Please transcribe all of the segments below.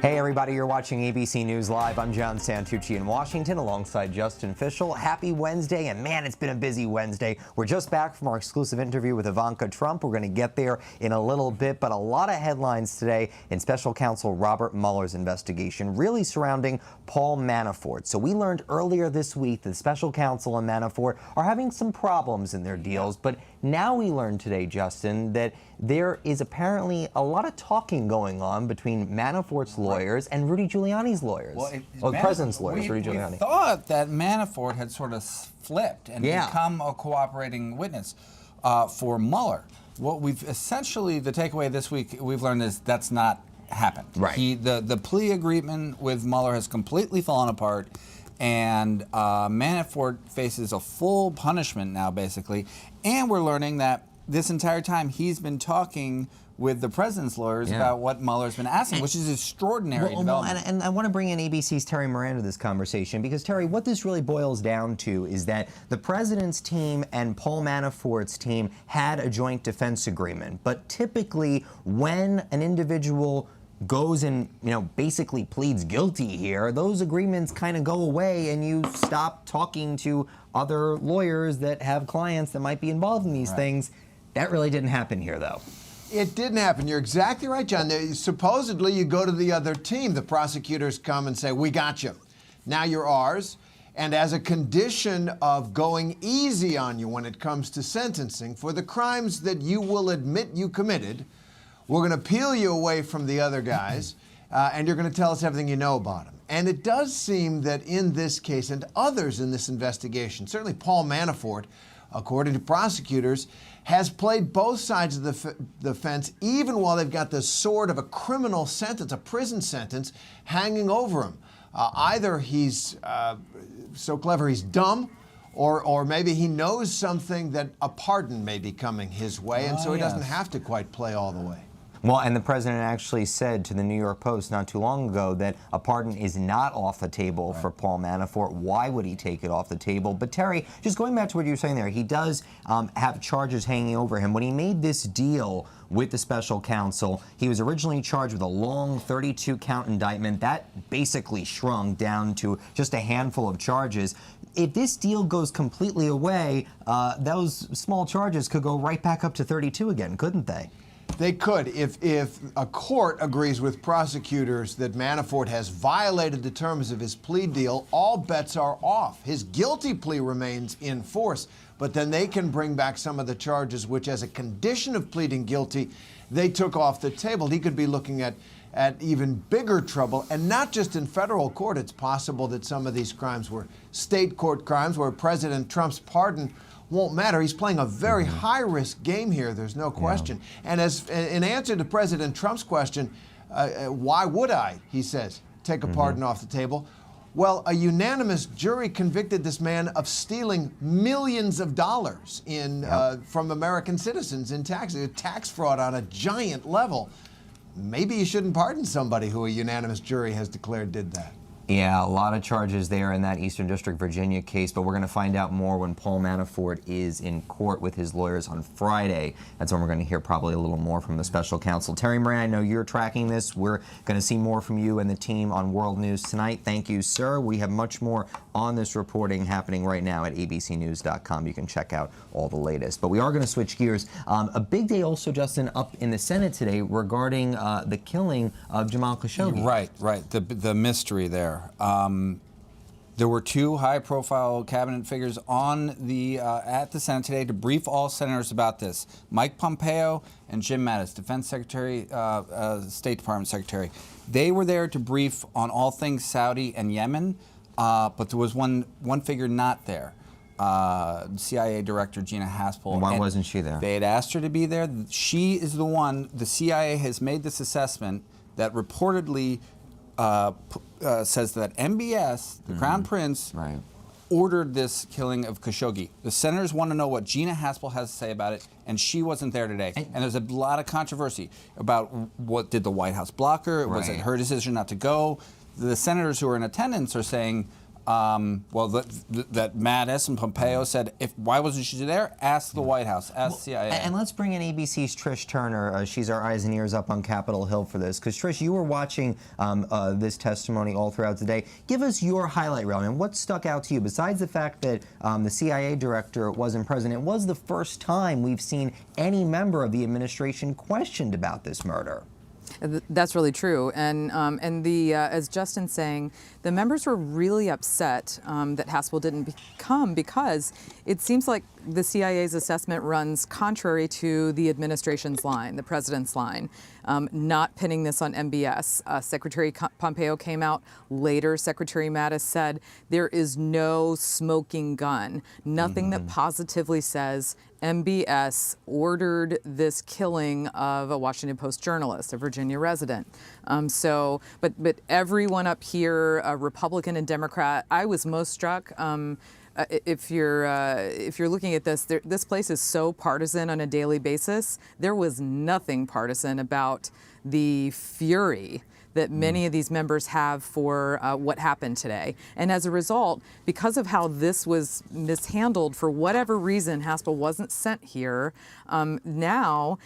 Hey everybody, you're watching ABC News Live. I'm John Santucci in Washington alongside Justin Fischel. Happy Wednesday, and man, it's been a busy Wednesday. We're just back from our exclusive interview with Ivanka Trump. We're going to get there in a little bit, but a lot of headlines today in Special Counsel Robert Mueller's investigation, really surrounding Paul Manafort. So we learned earlier this week that Special Counsel and Manafort are having some problems in their deals, but now we learned today, Justin, that there is apparently a lot of talking going on between Manafort's lawyers and Rudy Giuliani's lawyers. Well, the president's lawyers, Rudy Giuliani. We thought that Manafort had sort of flipped and become a cooperating witness for Mueller. What we've essentially, the takeaway this week we've learned is that's not happened. Right. The plea agreement with Mueller has completely fallen apart. And Manafort faces a full punishment now, basically. And we're learning that this entire time he's been talking with the president's lawyers about what Mueller's been asking, which is extraordinary development. And I want to bring in ABC's Terry Moran to this conversation because, Terry, what this really boils down to is that the president's team and Paul Manafort's team had a joint defense agreement. But typically, when an individual goes and, basically pleads guilty here, those agreements kind of go away and you stop talking to other lawyers that have clients that might be involved in these things. That really didn't happen here, though. It didn't happen. You're exactly right, John. Supposedly, you go to the other team. The prosecutors come and say, we got you. Now you're ours. And as a condition of going easy on you when it comes to sentencing for the crimes that you will admit you committed, we're going to peel you away from the other guys, and you're going to tell us everything you know about them. And it does seem that in this case and others in this investigation, certainly Paul Manafort, according to prosecutors, has played both sides of the fence, even while they've got the sword of a criminal sentence, a prison sentence, hanging over him. Either he's so clever he's dumb, or maybe he knows something that a pardon may be coming his way, and so he doesn't have to quite play all the way. Well, and the president actually said to the New York Post not too long ago that a pardon is not off the table for Paul Manafort. Why would he take it off the table? But Terry, just going back to what you were saying there, he does have charges hanging over him. When he made this deal with the special counsel, he was originally charged with a long 32-count indictment. That basically shrunk down to just a handful of charges. If this deal goes completely away, those small charges could go right back up to 32 again, couldn't they? They could. If a court agrees with prosecutors that Manafort has violated the terms of his plea deal, all bets are off. His guilty plea remains in force, but then they can bring back some of the charges which, as a condition of pleading guilty, they took off the table. He could be looking at even bigger trouble, and not just in federal court. It's possible that some of these crimes were state court crimes where President Trump's pardon won't matter. He's playing a very high-risk game here, there's no question. And as in answer to President Trump's question, why would I, he says, take a pardon off the table? Well, a unanimous jury convicted this man of stealing millions of dollars from American citizens in taxes, tax fraud on a giant level. Maybe you shouldn't pardon somebody who a unanimous jury has declared did that. Yeah, a lot of charges there in that Eastern District, Virginia case, but we're going to find out more when Paul Manafort is in court with his lawyers on Friday. That's when we're going to hear probably a little more from the special counsel. Terry Moran, I know you're tracking this. We're going to see more from you and the team on World News tonight. Thank you, sir. We have much more on this reporting happening right now at abcnews.com. You can check out all the latest. But we are going to switch gears. A big day also, Justin, up in the Senate today regarding the killing of Jamal Khashoggi. Right. The mystery there. There were two high-profile cabinet figures on the at the Senate today to brief all senators about this: Mike Pompeo and Jim Mattis, Defense Secretary, State Department Secretary. They were there to brief on all things Saudi and Yemen, but there was one figure not there. CIA Director Gina Haspel. Why wasn't she there? They had asked her to be there. She is the one. The CIA has made this assessment that reportedly says that MBS, the Crown Prince, ordered this killing of Khashoggi. The senators want to know what Gina Haspel has to say about it, and she wasn't there today. And there's a lot of controversy about what did the White House block her? Was it her decision not to go? The senators who are in attendance are saying that Mattis and Pompeo said, why wasn't she there? Ask the White House, ask the CIA. And let's bring in ABC's Trish Turner. She's our eyes and ears up on Capitol Hill for this. Because, Trish, you were watching this testimony all throughout today. Give us your highlight reel. And what stuck out to you, besides the fact that the CIA director wasn't present? It was the first time we've seen any member of the administration questioned about this murder. That's really true, and as Justin's saying, the members were really upset that Haspel didn't come, because it seems like the CIA's assessment runs contrary to the administration's line, the president's line, not pinning this on MBS. Secretary Pompeo came out later. Secretary Mattis said there is no smoking gun, nothing that positively says MBS ordered this killing of a Washington Post journalist, a Virginia resident. But everyone up here, Republican and Democrat, I was most struck. If you're looking at this, this place is so partisan on a daily basis. There was nothing partisan about the fury that many of these members have for what happened today. And as a result, because of how this was mishandled, for whatever reason, Haspel wasn't sent here, now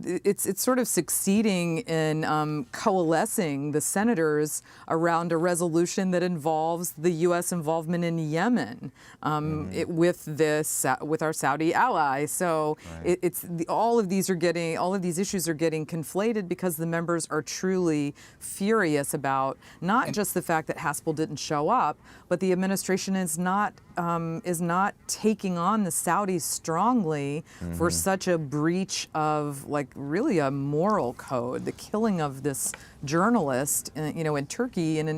it's sort of succeeding in coalescing the senators around a resolution that involves the U.S. involvement in Yemen with our Saudi ally. So all of these issues are getting conflated because the members are truly furious about not just the fact that Haspel didn't show up, but the administration is not taking on the Saudis strongly for such a breach of really a moral code, the killing of this journalist, in Turkey and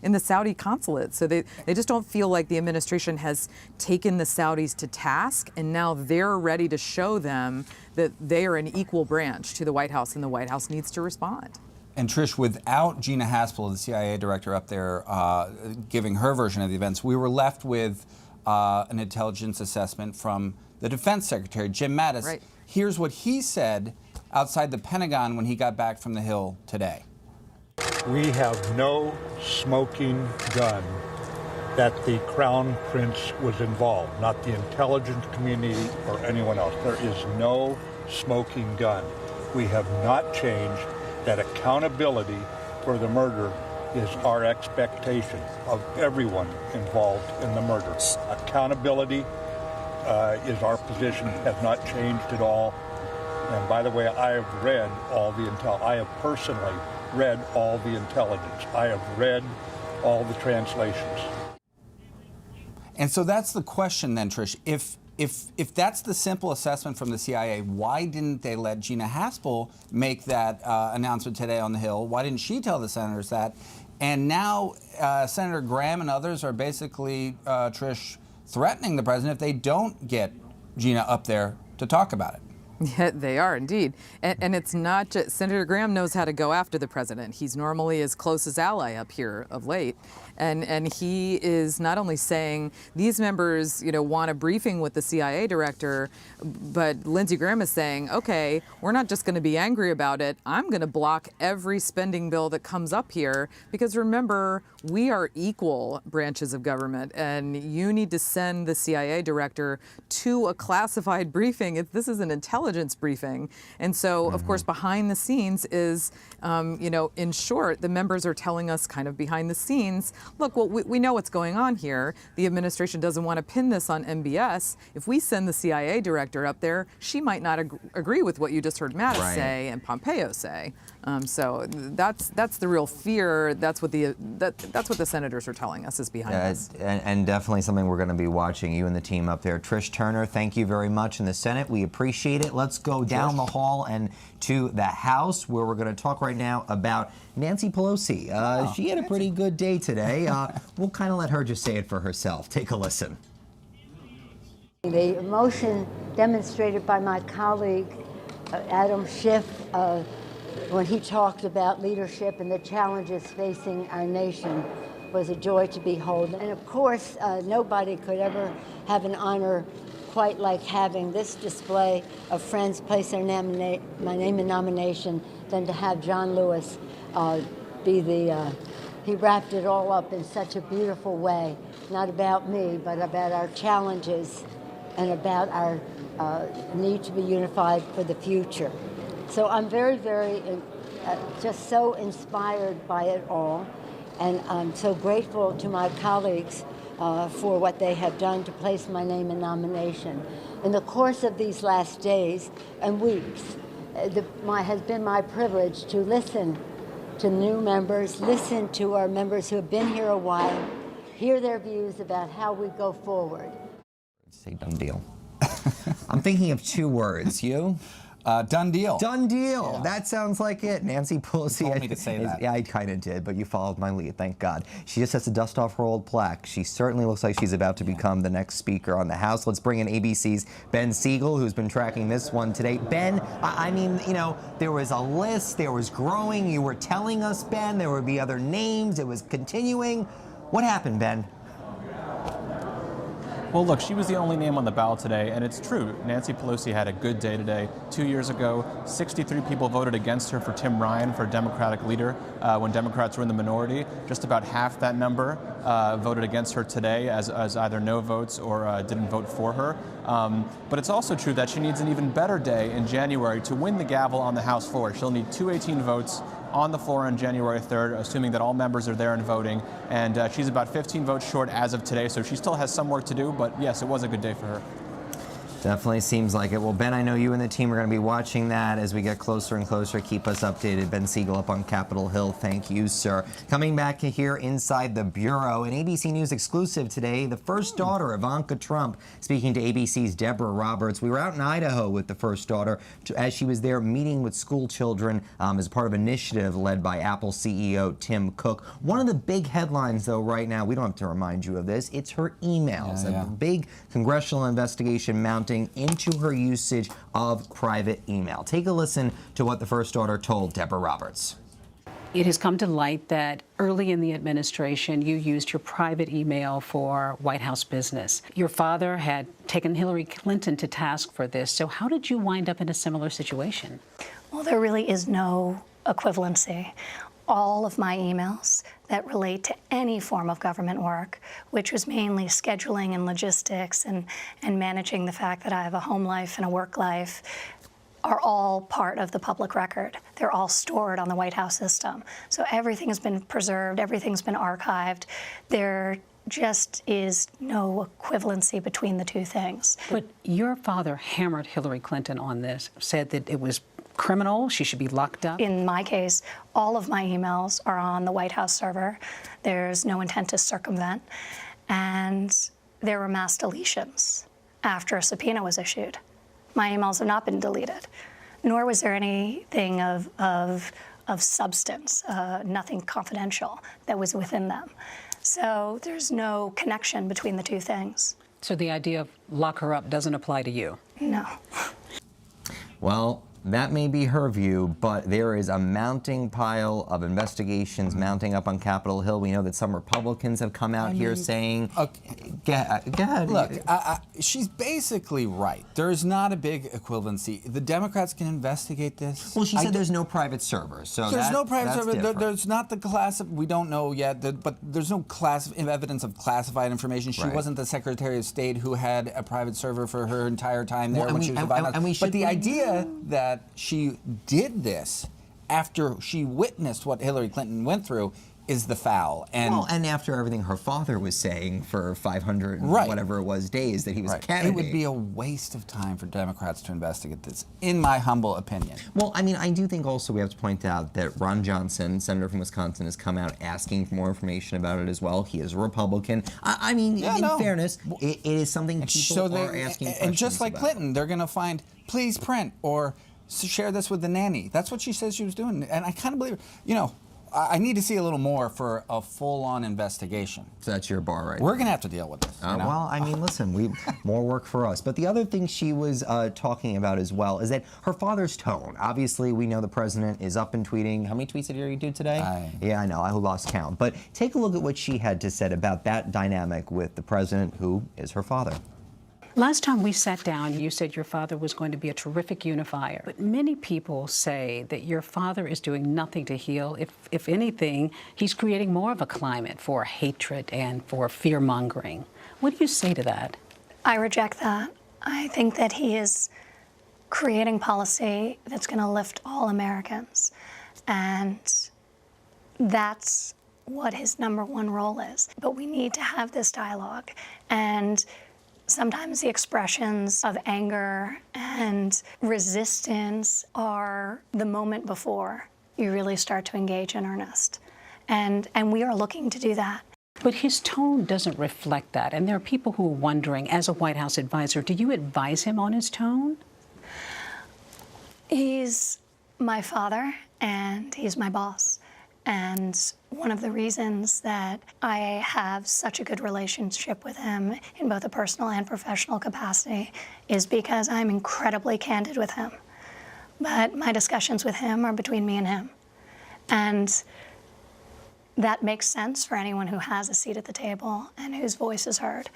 in the Saudi consulate. So they just don't feel like the administration has taken the Saudis to task, and now they're ready to show them that they are an equal branch to the White House, and the White House needs to respond. And Trish, without Gina Haspel, the CIA director up there, giving her version of the events, we were left with an intelligence assessment from the Defense Secretary, Jim Mattis. Right. Here's what he said outside the Pentagon when he got back from the Hill today. We have no smoking gun that the Crown Prince was involved, not the intelligence community or anyone else. There is no smoking gun. We have not changed. That accountability for the murder is our expectation of everyone involved in the murder. Accountability is our position, has not changed at all. And by the way, I have read all the intel. I have personally read all the intelligence. I have read all the translations. And so that's the question then, Trish. If that's the simple assessment from the CIA, why didn't they let Gina Haspel make that announcement today on the Hill? Why didn't she tell the senators that? And now Senator Graham and others are basically, Trish, threatening the president if they don't get Gina up there to talk about it. Yeah, they are indeed. And it's not just, Senator Graham knows how to go after the president. He's normally his closest ally up here of late. And he is not only saying these members, want a briefing with the CIA director, but Lindsey Graham is saying, okay, we're not just going to be angry about it. I'm going to block every spending bill that comes up here, because remember, we are equal branches of government, and you need to send the CIA director to a classified briefing. This is an intelligence briefing. And so, of course, behind the scenes is, in short, the members are telling us kind of behind the scenes, look, well, we know what's going on here. The administration doesn't want to pin this on MBS. If we send the CIA director up there, she might not agree with what you just heard Mattis say and Pompeo say. So that's the real fear. That's what the senators are telling us is behind this. And definitely something we're going to be watching. You and the team up there. Trish Turner, thank you very much in the Senate. We appreciate it. Let's go down the hall and to the House, where we're going to talk right now about Nancy Pelosi. She had a pretty good day today. We'll kind of let her just say it for herself. Take a listen. The emotion demonstrated by my colleague, Adam Schiff, when he talked about leadership and the challenges facing our nation, was a joy to behold. And of course, nobody could ever have an honor quite like having this display of friends place my name in nomination than to have John Lewis be the he wrapped it all up in such a beautiful way, not about me, but about our challenges and about our need to be unified for the future. So I'm very, very just so inspired by it all, and I'm so grateful to my colleagues for what they have done to place my name in nomination. In the course of these last days and weeks, has been my privilege to listen to new members, listen to our members who have been here a while, hear their views about how we go forward. Say done deal. I'm thinking of two words. You? Done deal. Done deal. Yeah. That sounds like it. Nancy Pelosi. You told me to say that. Yeah, I kind of did, but you followed my lead. Thank God. She just has to dust off her old plaque. She certainly looks like she's about to become the next speaker on the House. Let's bring in ABC's Ben Siegel, who's been tracking this one today. Ben, I mean, you know, there was a list. There was growing. You were telling us, Ben, there would be other names. It was continuing. What happened, Ben? Well, look, she was the only name on the ballot today, and it's true. Nancy Pelosi had a good day today. 2 years ago, 63 people voted against her for Tim Ryan for Democratic leader when Democrats were in the minority. Just about half that number voted against her today as either no votes or didn't vote for her. But it's also true that she needs an even better day in January to win the gavel on the House floor. She'll need 218 votes on the floor on January 3rd, assuming that all members are there and voting. And she's about 15 votes short as of today, so she still has some work to do, but yes, it was a good day for her. Definitely seems like it. Well, Ben, I know you and the team are going to be watching that as we get closer and closer. Keep us updated. Ben Siegel up on Capitol Hill. Thank you, sir. Coming back to here inside the Bureau, an ABC News exclusive today, the first daughter, Ivanka Trump, speaking to ABC's Deborah Roberts. We were out in Idaho with the first daughter as she was there meeting with school children as part of an initiative led by Apple CEO Tim Cook. One of the big headlines, though, right now, we don't have to remind you of this, it's her emails. Yeah. A big congressional investigation mounting into her usage of private email. Take a listen to what the first daughter told Deborah Roberts. It has come to light that early in the administration, you used your private email for White House business. Your father had taken Hillary Clinton to task for this. So how did you wind up in a similar situation? Well, there really is no equivalency. All of my emails that relate to any form of government work, which was mainly scheduling and logistics and managing the fact that I have a home life and a work life, are all part of the public record. They're all stored on the White House system. So everything has been preserved, everything's been archived. There just is no equivalency between the two things. But your father hammered Hillary Clinton on this, said that it was criminal, she should be locked up. In my case, all of my emails are on the White House server. There's no intent to circumvent. And there were mass deletions after a subpoena was issued. My emails have not been deleted, nor was there anything of substance, nothing confidential that was within them. So there's no connection between the two things. So the idea of lock her up doesn't apply to you? No. Well, that may be her view, but there is a mounting pile of investigations mounting up on Capitol Hill. We know that some Republicans have come out here saying, Okay. Go ahead. Look, she's basically right. There is not a big equivalency. The Democrats can investigate this. Well, she said there's no private server, so there's no private that's server. different. There's not the class. We don't know yet, but there's no evidence of classified information. She Right. wasn't the Secretary of State who had a private server for her entire time there Well, when she was the White House. But the should- idea that she did this after she witnessed what Hillary Clinton went through is the foul. And after everything her father was saying for 500 Right. whatever it was days that he was a candidate. It would be a waste of time for Democrats to investigate this, in my humble opinion. Well, I mean, I do think also we have to point out that Ron Johnson, senator from Wisconsin, has come out asking for more information about it as well. He is a Republican. I mean, in fairness, it is something people are asking questions and just like about. Clinton, they're going to find, please print or share this with the nanny. That's what she says she was doing. And I kind of believe her. You know, I need to see a little more for a full-on investigation. So that's your bar, right? We're going to have to deal with this. You know? Well, I mean, listen, more work for us. But the other thing she was talking about as well is that her father's tone. Obviously, we know the president is up and tweeting. How many tweets did he do today? Yeah, I know. I lost count. But take a look at what she had to say about that dynamic with the president, who is her father. Last time we sat down, you said your father was going to be a terrific unifier. But many people say that your father is doing nothing to heal. If anything, he's creating more of a climate for hatred and for fear-mongering. What do you say to that? I reject that. I think that he is creating policy that's going to lift all Americans. And that's what his #1 role is. But we need to have this dialogue. And sometimes the expressions of anger and resistance are the moment before you really start to engage in earnest. And we are looking to do that. But his tone doesn't reflect that. And there are people who are wondering, as a White House advisor, do you advise him on his tone? He's my father, and he's my boss. And one of the reasons that I have such a good relationship with him in both a personal and professional capacity is because I'm incredibly candid with him. But my discussions with him are between me and him. And that makes sense for anyone who has a seat at the table and whose voice is heard.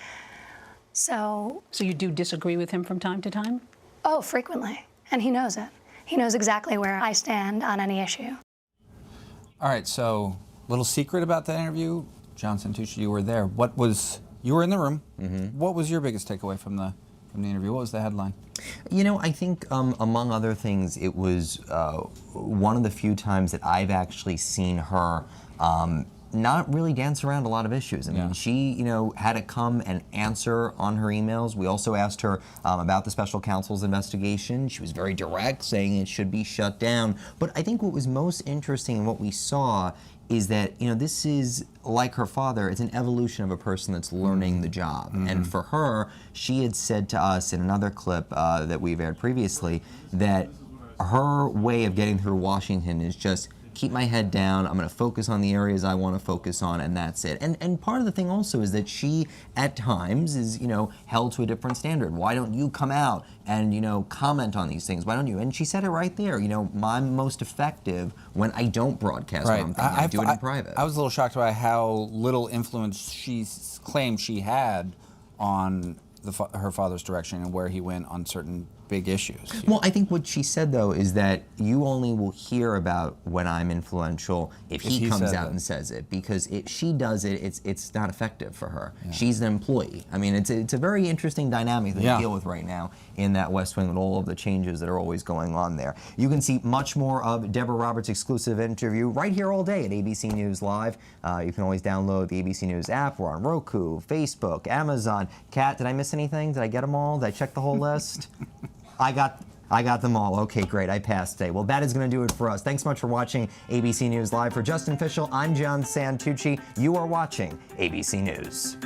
So you do disagree with him from time to time? Oh, frequently. And he knows it. He knows exactly where I stand on any issue. All right, so little secret about that interview. John Santucci, you were there. You were in the room. What was your biggest takeaway from the interview? What was the headline? You know, I think among other things, it was one of the few times that I've actually seen her not really dance around a lot of issues. I mean, she, had to come and answer on her emails. We also asked her about the special counsel's investigation. She was very direct, saying it should be shut down. But I think what was most interesting and what we saw is that, this is, like her father, it's an evolution of a person that's learning the job. And for her, she had said to us in another clip that we've aired previously that her way of getting through Washington is just keep my head down, I'm going to focus on the areas I want to focus on, and that's it. And part of the thing also is that she, at times, is, held to a different standard. Why don't you come out and, comment on these things? Why don't you? And she said it right there, I'm most effective when I don't broadcast what I'm thinking. I do it in private. I was a little shocked by how little influence she claimed she had on her father's direction and where he went on certain big issues. Well, I think what she said, though, is that you only will hear about when I'm influential if he comes out and says it, because if she does it, it's not effective for her. She's an employee. I mean, it's a very interesting dynamic that we deal with right now in that West Wing with all of the changes that are always going on there. You can see much more of Deborah Roberts' exclusive interview right here all day at ABC News Live. You can always download the ABC News app. We're on Roku, Facebook, Amazon. Kat, did I miss anything? Did I get them all? Did I check the whole list? I got them all. Okay, great. I passed today. Well, that is going to do it for us. Thanks so much for watching ABC News Live. For Justin Fishel, I'm John Santucci. You are watching ABC News.